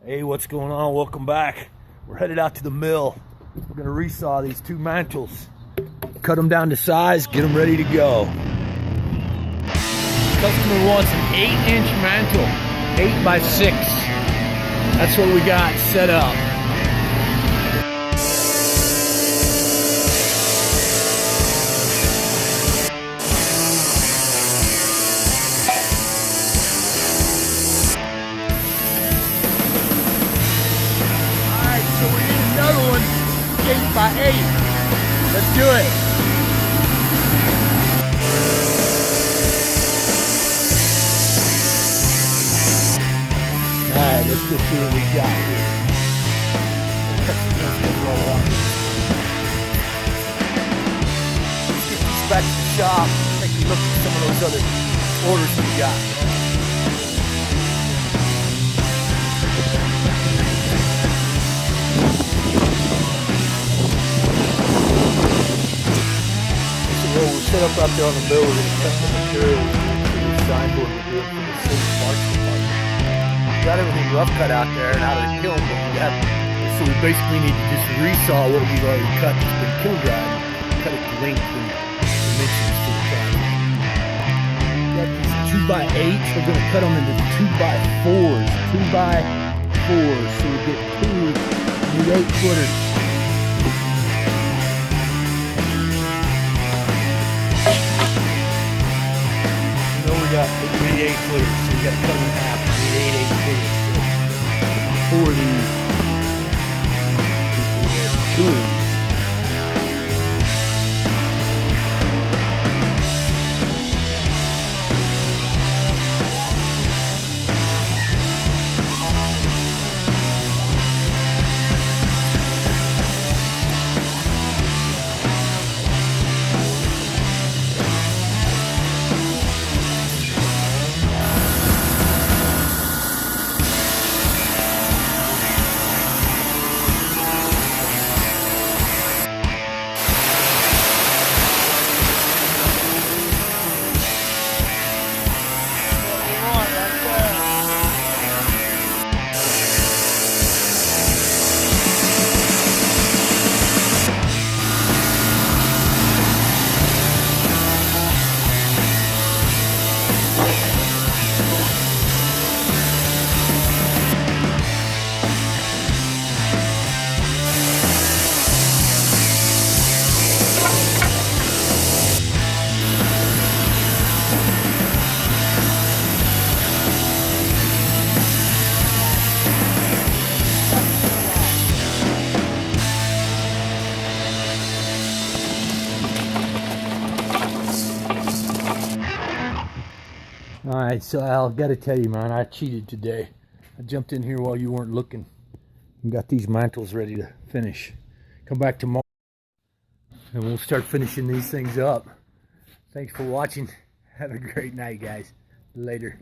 Hey, what's going on? Welcome back. We're headed out to the mill. We're gonna resaw these two mantels, cut them down to size, get them ready to go. Customer wants an 8-inch mantel, 8 by 6. That's what we got set up. So we need another one, 8 by 8. Let's do it. Alright, let's just see what we got here. Let's get these back to the shop. Take a look at some of those other orders we got. Set up out there on the mill, we're going to cut the materials for the signboard we're doing for the city parks department. We got everything rough cut out there and out of the kiln, but so we basically need to just resaw what we've already cut. It's been kiln dried, cut it to length and dimensions for the project. We got these 2 by 8s, we're going to cut them into 2 by 4s, 2 by 4s, so we get 2 8-footers. We got 3 8-footers, so we got to cut them in half. We need 8 8-footers. 4 of these. 2 of these. Alright, so Al, gotta tell you, man, I cheated today. I jumped in here while you weren't looking and got these mantels ready to finish. Come back tomorrow and we'll start finishing these things up. Thanks for watching. Have a great night, guys. Later.